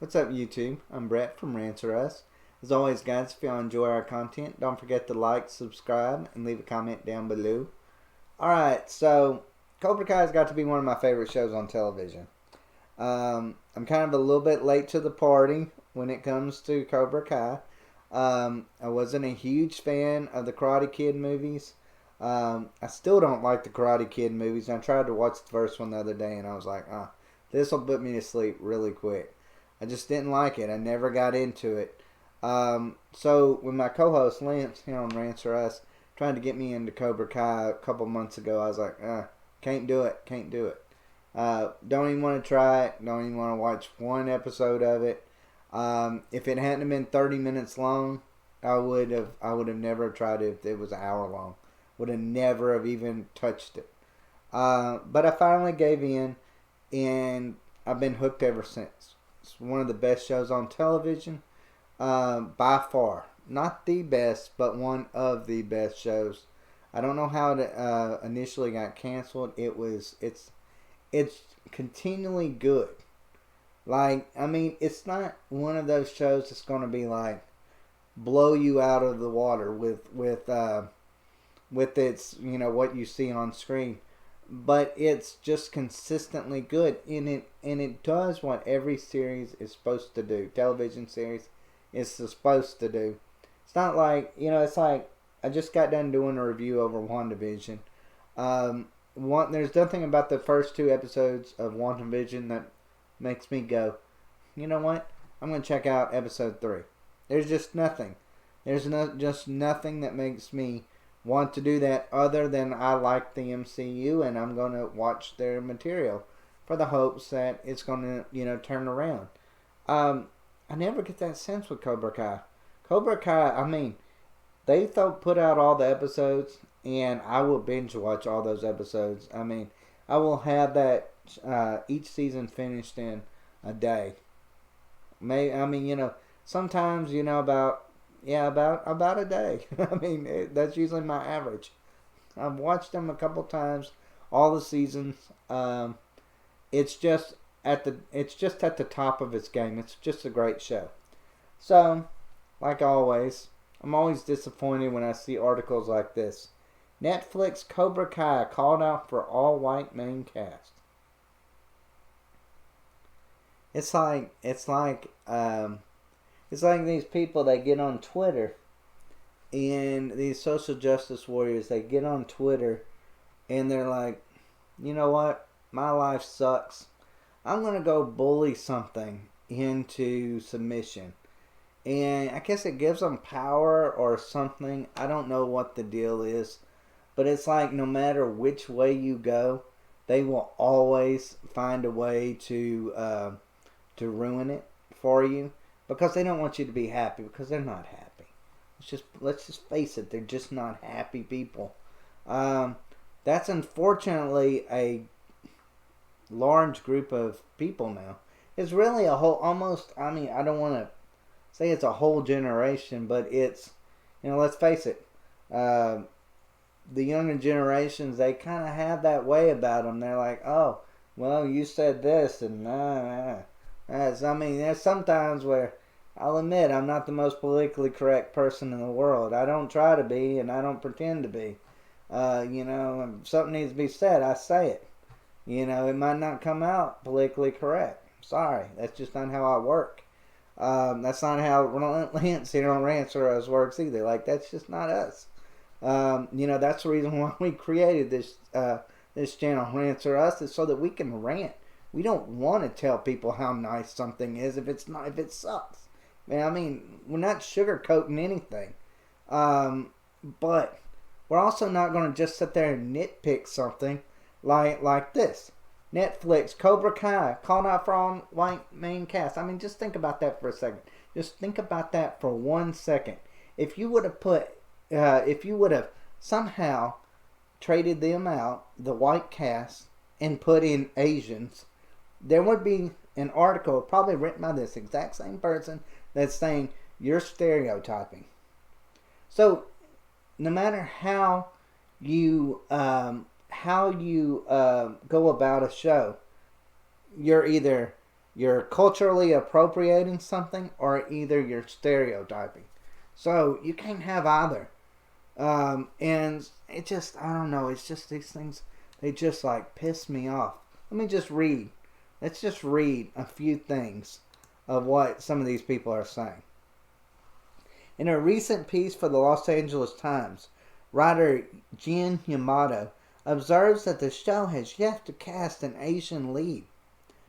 What's up, YouTube? I'm Brett from RANTS. As always, guys, if y'all enjoy our content, don't forget to like, subscribe, and leave a comment down below. Alright, so Cobra Kai has got to be one of my favorite shows on television. I'm kind of a little bit late to the party when it comes to Cobra Kai. I wasn't a huge fan of the Karate Kid movies. I still don't like the Karate Kid movies. I tried to watch the first one the other day, and I was like, this will put me to sleep really quick. I just didn't like it. I never got into it. So when my co-host Lance here on Rants or Us tried to get me into Cobra Kai a couple months ago, I was like, can't do it. Don't even want to try it. Don't even want to watch one episode of it. If it hadn't been 30 minutes long, I would have never tried it if it was an hour long. Would have never have even touched it. But I finally gave in, and I've been hooked ever since. It's one of the best shows on television, by far. Not the best, but one of the best shows. I don't know how it initially got canceled. It's continually good. Like, I mean, it's not one of those shows that's going to be like blow you out of the water with its, what you see on screen. But it's just consistently good, and it does what every series is supposed to do. Television series is supposed to do. It's not like, it's like I just got done doing a review over WandaVision. There's nothing about the first 2 episodes of WandaVision that makes me go, you know what? I'm going to check out episode 3. There's just nothing. There's just nothing that makes me want to do that other than I like the MCU and I'm going to watch their material for the hopes that it's going to, turn around. I never get that sense with Cobra Kai. Cobra Kai, I mean, they put out all the episodes and I will binge watch all those episodes. I mean, I will have that each season finished in a day. Sometimes, about a day. I mean, that's usually my average. I've watched them a couple times, all the seasons. It's just at the top of its game. It's just a great show. So, like always, I'm always disappointed when I see articles like this. Netflix Cobra Kai called out for all-white main cast. It's like these people that get on Twitter, and these social justice warriors, they get on Twitter and they're like, you know what? My life sucks. I'm going to go bully something into submission. And I guess it gives them power or something. I don't know what the deal is. But it's like no matter which way you go, they will always find a way to ruin it for you. Because they don't want you to be happy, because they're not happy. Let's just face it, they're just not happy people. That's unfortunately a large group of people now. It's really a whole, almost, I don't want to say it's a whole generation, but it's, let's face it, the younger generations, they kind of have that way about them. They're like, oh, well, you said this, and there's sometimes where I'll admit I'm not the most politically correct person in the world. I don't try to be, and I don't pretend to be. If something needs to be said, I say it. It might not come out politically correct. Sorry, that's just not how I work. That's not how Lance here on Rants or Us works either. Like, that's just not us. That's the reason why we created this channel, Rants or Us, is so that we can rant. We don't want to tell people how nice something is if it sucks. I mean, we're not sugarcoating anything. But we're also not going to just sit there and nitpick something like this. Netflix, Cobra Kai, called out for all white main cast. I mean, just think about that for a second. Just think about that for 1 second. If you would have somehow traded them out, the white cast, and put in Asians, there would be an article probably written by this exact same person that's saying you're stereotyping. So no matter how you go about a show, you're either you're culturally appropriating something, or either you're stereotyping. So you can't have either. And it just, I don't know, it's just these things, they just like piss me off. Let me just read. Let's just read a few things of what some of these people are saying. In a recent piece for the Los Angeles Times, writer Jin Yamato observes that the show has yet to cast an Asian lead,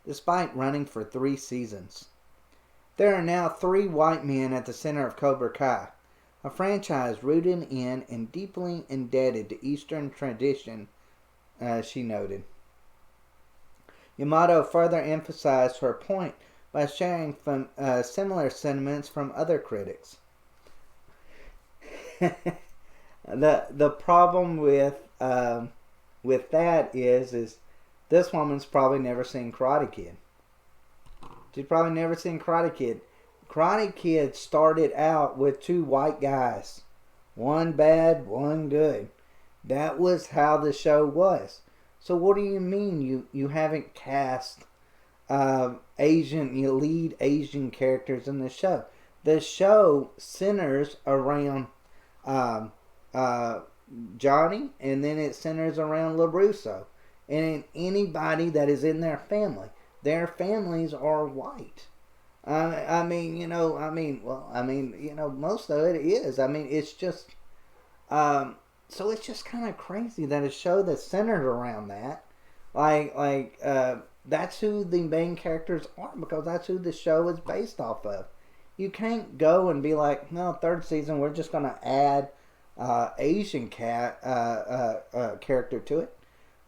despite running for 3 seasons. There are now 3 white men at the center of Cobra Kai, a franchise rooted in and deeply indebted to Eastern tradition, she noted. Yamato further emphasized her point by sharing similar sentiments from other critics. The problem with that is this woman's probably never seen Karate Kid. She's probably never seen Karate Kid. Karate Kid started out with 2 white guys. One bad, one good. That was how the show was. So what do you mean you haven't cast lead Asian characters in the show? The show centers around Johnny, and then it centers around LaRusso. And anybody that is in their family. Their families are white. Most of it is. It's just, so it's just kind of crazy that a show that's centered around that, that's who the main characters are, because that's who the show is based off of. You can't go and be like, no, 3rd season, we're just going to add Asian character to it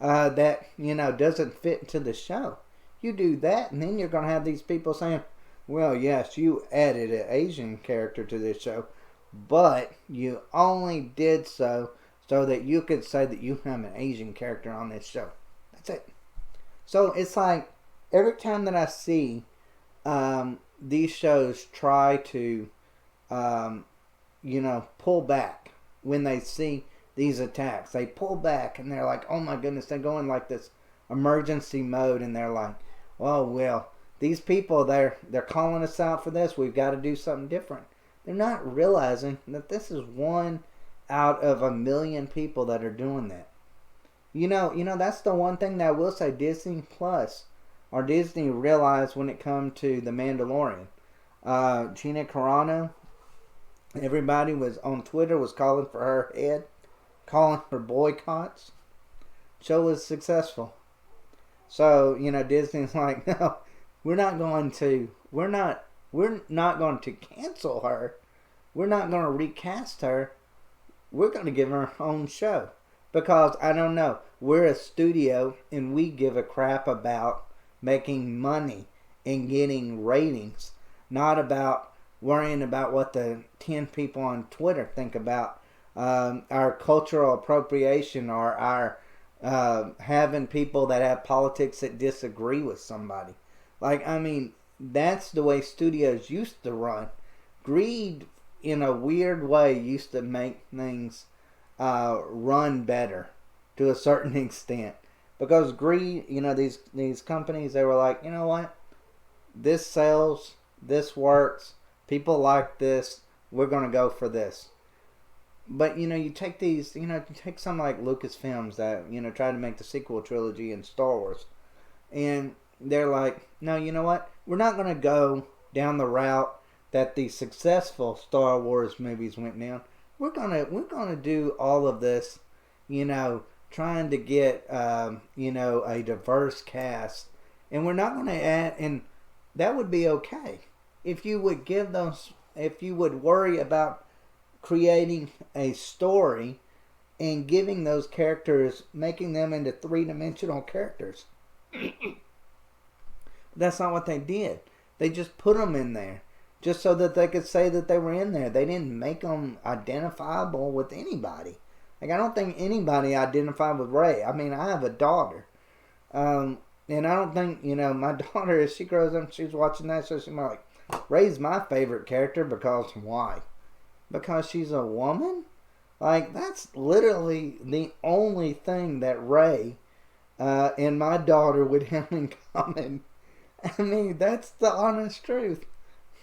that, doesn't fit into the show. You do that, and then you're going to have these people saying, well, yes, you added an Asian character to this show, but you only did so that you could say that you have an Asian character on this show. That's it. So it's like, every time that I see these shows try to, pull back when they see these attacks, they pull back, and they're like, oh my goodness, they go in like this emergency mode, and they're like, oh, well, these people, they're calling us out for this. We've got to do something different. They're not realizing that this is 1 out of 1 million people that are doing that. That's the one thing that I will say Disney Plus or Disney realized when it comes to The Mandalorian. Gina Carano, everybody was on Twitter was calling for her head, calling for boycotts. Show was successful. So, Disney's like, no, we're not going to cancel her. We're not going to recast her. We're going to give her her own show. Because, I don't know, we're a studio and we give a crap about making money and getting ratings. Not about worrying about what the 10 people on Twitter think about our cultural appropriation or our having people that have politics that disagree with somebody. That's the way studios used to run. Greed, in a weird way, used to make things run better to a certain extent. Because greed, these companies, they were like, you know what? This sells, this works, people like this, we're going to go for this. But, you take these, you take something like Lucasfilms that, tried to make the sequel trilogy in Star Wars. And they're like, no, you know what? We're not going to go down the route that the successful Star Wars movies went down. We're gonna do all of this, trying to get, a diverse cast. And we're not going to add, and that would be okay. If you would worry about creating a story and giving those characters, making them into 3-dimensional characters. That's not what they did. They just put them in there just so that they could say that they were in there. They didn't make them identifiable with anybody. I don't think anybody identified with Rey. I have a daughter. And I don't think, my daughter, as she grows up, she's watching that, so she's like, Rey's my favorite character because why? Because she's a woman? That's literally the only thing that Rey and my daughter would have in common. I mean, that's the honest truth.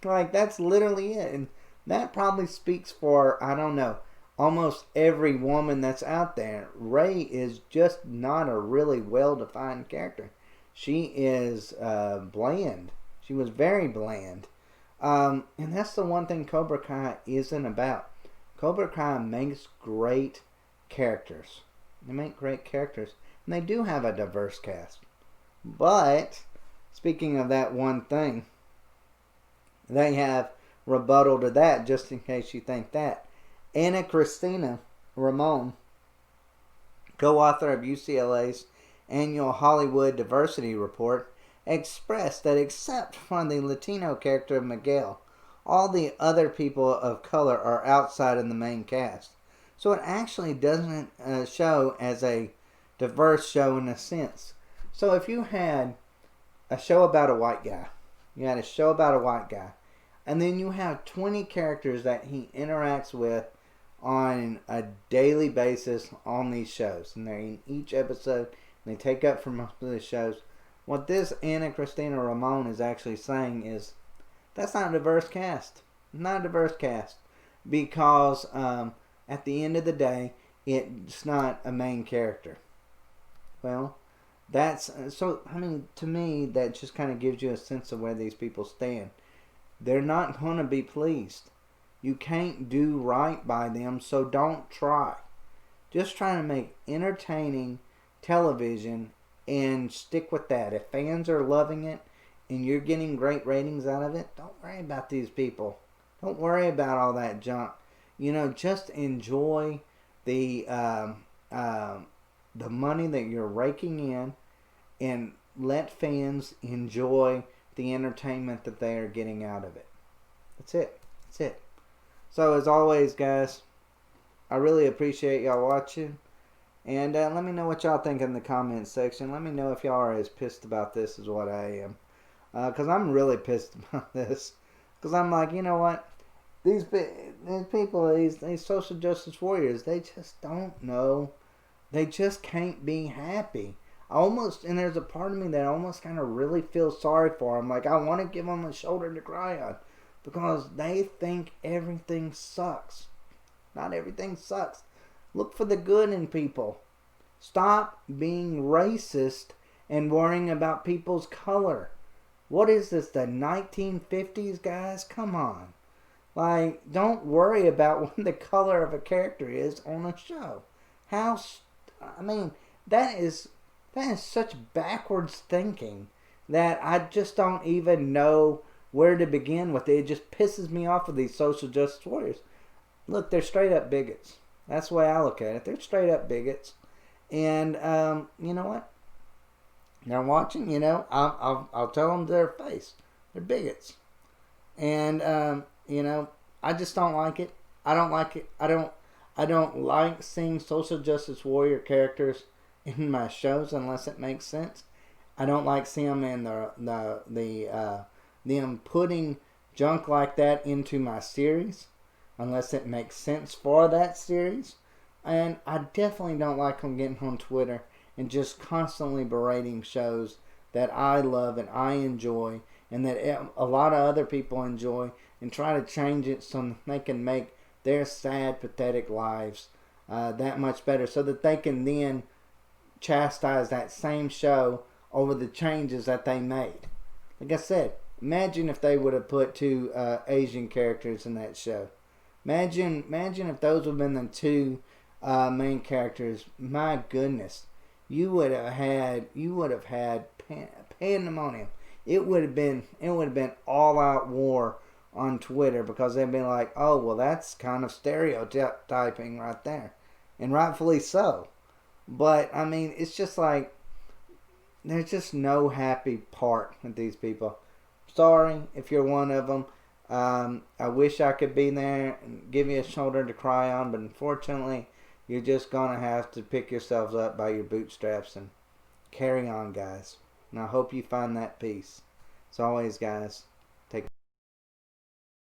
Like, that's literally it. And that probably speaks for, I don't know, almost every woman that's out there. Rey is just not a really well defined character. She is bland. She was very bland. And that's the one thing Cobra Kai isn't about. Cobra Kai makes great characters. They make great characters. And they do have a diverse cast. But, speaking of that one thing, they have rebuttal to that, just in case you think that. Anna Christina Ramon, co-author of UCLA's annual Hollywood Diversity Report, expressed that except for the Latino character of Miguel, all the other people of color are outside in the main cast. So it actually doesn't show as a diverse show in a sense. So if you had a show about a white guy, and then you have 20 characters that he interacts with on a daily basis on these shows, and they're in each episode, and they take up from most of the shows. What this Anna Christina Ramon is actually saying is that's not a diverse cast. Not a diverse cast. Because at the end of the day, it's not a main character. Well, that's so. I mean, to me, that just kind of gives you a sense of where these people stand. They're not going to be pleased. You can't do right by them, so don't try. Just try to make entertaining television and stick with that. If fans are loving it and you're getting great ratings out of it, don't worry about these people. Don't worry about all that junk. Just enjoy the money that you're raking in, and let fans enjoy the entertainment that they are getting out of it. That's it. That's it. So as always, guys, I really appreciate y'all watching. And let me know what y'all think in the comments section. Let me know if y'all are as pissed about this as what I am. Because I'm really pissed about this. Because I'm like, you know what? These people, these social justice warriors, they just don't know. They just can't be happy. And there's a part of me that almost kind of really feels sorry for them. Like, I want to give them a shoulder to cry on. Because they think everything sucks. Not everything sucks. Look for the good in people. Stop being racist and worrying about people's color. What is this, the 1950s, guys? Come on. Like, don't worry about what the color of a character is on a show. That is such backwards thinking that I just don't even know where to begin with it. It just pisses me off with these social justice warriors. Look, they're straight up bigots. That's the way I look at it. They're straight up bigots. And you know what? They're watching, I'll tell them to their face. They're bigots. And I just don't like it. I don't like it. I don't like seeing social justice warrior characters in my shows unless it makes sense. I don't like seeing them in them putting junk like that into my series unless it makes sense for that series. And I definitely don't like them getting on Twitter and just constantly berating shows that I love and I enjoy and that a lot of other people enjoy, and try to change it so they can make their sad, pathetic lives that much better, so that they can then chastise that same show over the changes that they made. Like I said, imagine if they would have put two Asian characters in that show. Imagine if those would have been the two main characters. My goodness, you would have had pandemonium. It would have been all out war on Twitter, because they'd be like, oh, well, that's kind of stereotyping right there, and rightfully so. But I mean, it's just like there's just no happy part with these people. Sorry if you're one of them. I wish I could be there and give you a shoulder to cry on, but unfortunately, you're just gonna have to pick yourselves up by your bootstraps and carry on, guys. And I hope you find that peace. As always, guys,